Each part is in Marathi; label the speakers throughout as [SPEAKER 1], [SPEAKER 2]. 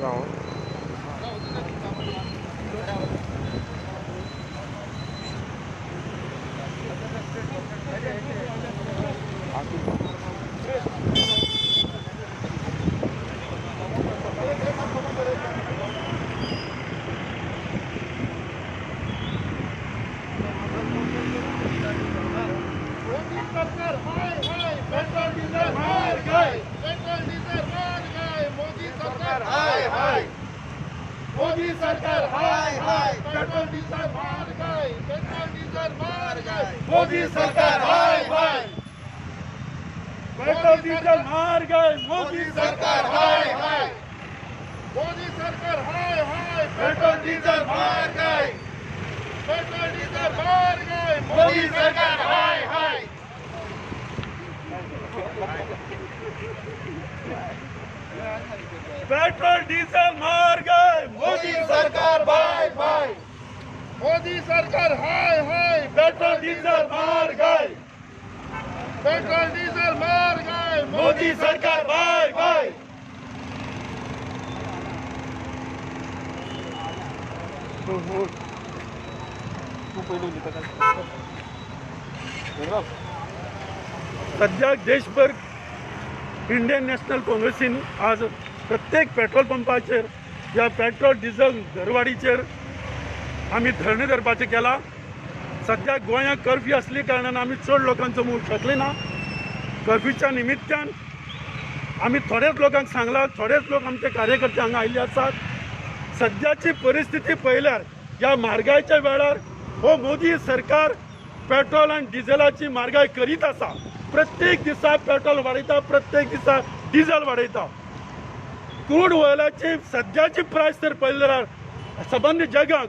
[SPEAKER 1] राहून
[SPEAKER 2] मोदी सरकार हाय हाय पेट्रोल डीजल मार गए पेट्रोल डीजल मार गए मोदी सरकार हाय हाय पेट्रोल डीजल मार गए मोदी सरकार हाय हाय मोदी सरकार हाय हाय पेट्रोल डीजल मार गए पेट्रोल डीजल मार गए मोदी सरकार हाय हाय पेट्रोल डीजल मार गए मोदी सरकार बाय बाय मोदी सरकार हाय हाय पेट्रोल डीजल मार गए पेट्रोल डीजल मार गए मोदी सरकार बाय बाय
[SPEAKER 3] सध्या देशभर इंडियन नॅशनल काँग्रेसीन आज प्रत्येक पेट्रोल पंपाचेर या पेट्रोल डिझेल दरवाडीचेर आमी धरणे धरपाचें केला. सध्या गोंयांत कर्फ्यू आसले कारणान आमी चड लोकांचो मोग शकले ना. कर्फ्यूच्या निमित्यान आमी थोड्याच लोकांक सांगला, थोडेच लोक आमचे कार्यकर्ते हांगा आयिल्ले आसात. सध्याची परिस्थिती पळयल्यार ह्या म्हारगायेच्या वेळार हो मोदी सरकार पेट्रोल आनी डिझेलाची म्हारगाय करीत आसा. प्रत्येक दिसा पेट्रोल वाडयता, प्रत्येक दिसा डिझेल वाडयता. क्रूड ऑयलाची सध्याची प्रायस तर पळयल्यार सबंद जगाक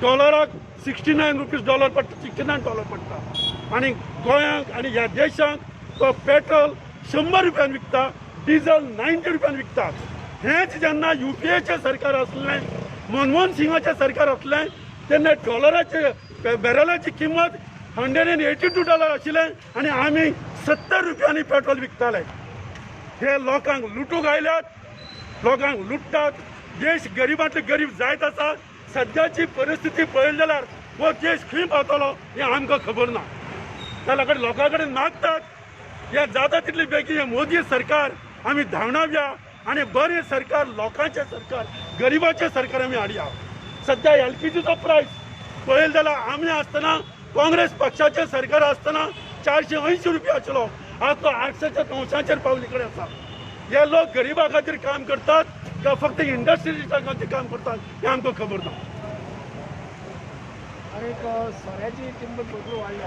[SPEAKER 3] डॉलराक $69 पडटा, $69 पडटा. आणि गोंयांक आणि ह्या देशांक तो पेट्रोल 100 रुपयान विकता, डिझेल 90 रुपयान विकता. हेच जेन्ना UPAचें सरकार आसलें, मनमोहन सिंगाचें सरकार आसलें तेन्ना डॉलराचे बॅरलाची किंमत $182 आशिल्लें आनी आमी 70 रुपयांनी पेट्रोल विकताले. हे लोकांक लुटूंक आयल्यात, लोकांक लुटतात. देश गरिबांतले गरीब जायत आसा. सध्याची परिस्थिती पळयली जाल्यार हो देश खंय पावतलो हें आमकां खबर ना. त्या लागून लोकां कडेन मागतात हें जाता तितले बेगीन हें मोदी सरकार आमी धांवडावया आनी बरें सरकार, लोकांचें सरकार, गरिबाचें सरकार आमी हाडया. सध्या LPGचो प्रायस पळयली जाल्यार आमी आसतना काँग्रेस पक्षाचें सरकार आसतना 480 रुपया आशिल्लो. आज तो 800-900 पावली कडेन आसा. हे लोक गरिबा खातीर काम करतात का फक्त इंडस्ट्रियलिस्टां खातीर काम करतात हें आमकां खबर ना.
[SPEAKER 4] आणि सोन्याची किंमत भरपूर वाढली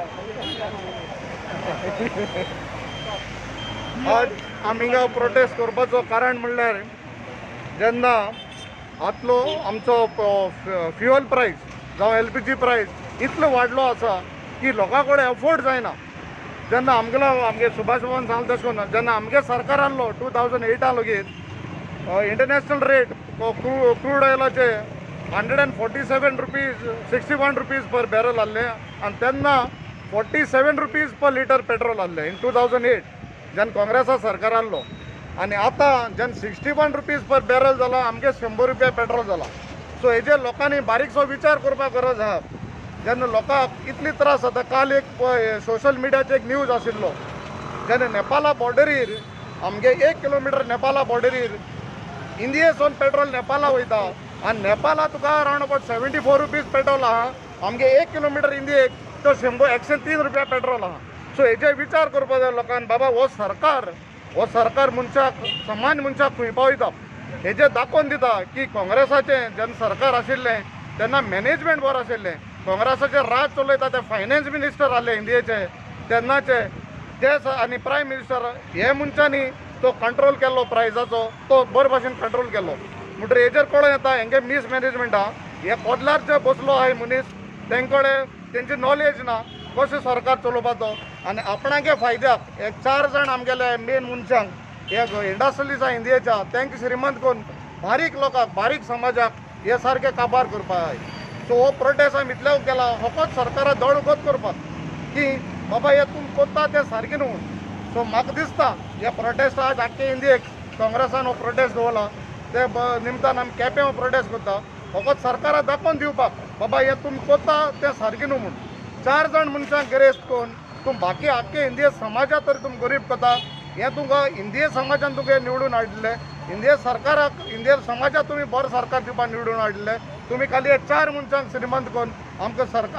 [SPEAKER 2] आज आमी हिंगा प्रोटेस्ट करपाचो कारण म्हणल्यार जेन्ना आतलो आमचो फ्युअल प्रायस जावं LPG प्रायस इतलो वाडलो आसा की लोकां कडेन अफोर्ड जायना. जेन्ना आमगे सुभाष भवन सांगले तशें करून जेन्ना आमगे सरकार आहलो 2008 लेगीत इंटरनॅशनल रेट क्रूड ऑयलाचे 147 रुपीज 61 रुपीज पर बॅरल आहले आनी तेन्ना 47 रुपीज पर लिटर पेट्रोल आहले इन 2008 जेन्ना काँग्रेसा सरकार आहलो. आनी आतां जेन्ना 61 रुपीज पर बॅरल जाला आमगे 100 रुपया पेट्रोल जाला. सो हेजेर लोकांनी बारीकसो विचार करपाक गरज आहा. जेन्ना लोकांक इतली त्रास जाता, काल एक सोशल मिडियाचेर एक न्यूज आशिल्लो जेन्ना नेपाला बॉर्डरीर आमगे 1 किलोमिटर नेपाला बॉर्डरीर इंडियेसून पेट्रोल नेपाला वयता आनी नेपाला तुका अरावंड अबाउट 74 रुपीज पेट्रोल आहा. आमगे 1 किलोमिटर इंडियेक तो 103 रुपया पेट्रोल आहा. सो हेजे विचार करपा जाय लोकांनी. बाबा हो सरकार मनशाक, सामान्य मनशाक खंय पावयता. हेजे दाखोवन दिता की काँग्रेसाचें जेन्ना सरकार आशिल्लें तेन्ना मॅनेजमेंट बरो आशिल्लें. काँग्रेसाचे राज चलयता ते फायनान्स मिनिस्टर आहले इंडियेचे तेन्नाचे ते आनी प्रायम मिनिस्टर हे मनशांनी तो कंट्रोल केल्लो प्रायसाचो, तो बरे भाशेन कंट्रोल केल्लो. म्हणटकीर हेजेर कळून येता हेंगे मिसमॅनेजमेंट आहा. हे पोदल्यार जे बसलो आहाय मनीस तेंकडे तेंची नॉलेज ना कशें सरकार चलोवपाचो. आनी आपणागे फायद्याक एक 4 जाण आमगेले मेन मनशांक एक इंडस्ट्रियलिस्ट आहा इंडियेच्या तेंका श्रीमंत करून बारीक लोकांक, बारीक समाजाक हे सारके काबार करपा जाय. सो हो प्रोटेस्ट आमी इतल्या केला फकत सरकारा दड उगत करपाक की बाबा हे तुमी कोत्ता तें सारकें न्हू. सो म्हाका दिसता हे प्रोटेस्ट आज आख्खे इंडियेक काँग्रेसान हो प्रोटेस्ट दवरला ते निमतान आमी केपें प्रोटेस्ट करता फकत सरकाराक दाखोवन दिवपाक बाबा हे तुमी कोत्ता तें सारकें न्हू म्हणून 4 जाण मनशांक गिरेस्त करून तुम बाकी आख्खे हिंदी समाजात तरी तुम गरीब करता हे तुमकां हिंदी समाजान तुमगे निवडून हाडले हिंदी सरकाराक हिंदी समाजात तुमी बरो सरकार दिवपाक निवडून हाडले तुमी खाली हे 4 मनशांक श्रीमंत करून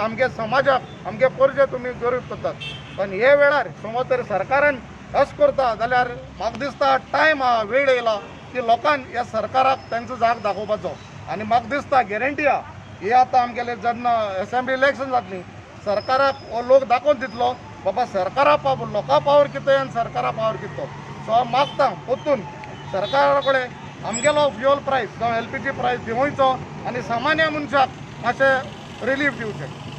[SPEAKER 2] आमगे समाजाक आमगे परजे तुमी गरीब करतात पण हे वेळार समज तरी सरकारान अशें करता जाल्यार म्हाका दिसता टायम हा वेळ येयला की लोकांक ह्या सरकाराक तांचो जाग दाखोवपाचो आनी म्हाका दिसता गॅरंटी आहा हे आतां आमगेले जेन्ना असेंब्ली इलेक्शन जातली सरकाराक हो लोक दाखोवन दितलो बाबा सरकारा पावर लोकां पावर कितें आनी सरकारा पावर कितें सो हांव मागता परतून सरकारा कडेन आमगेलो फ्युअल प्रायस जावं LPG प्रायस देंवयचो आनी सामान्य मनशाक मातशें रिलीफ दिवचें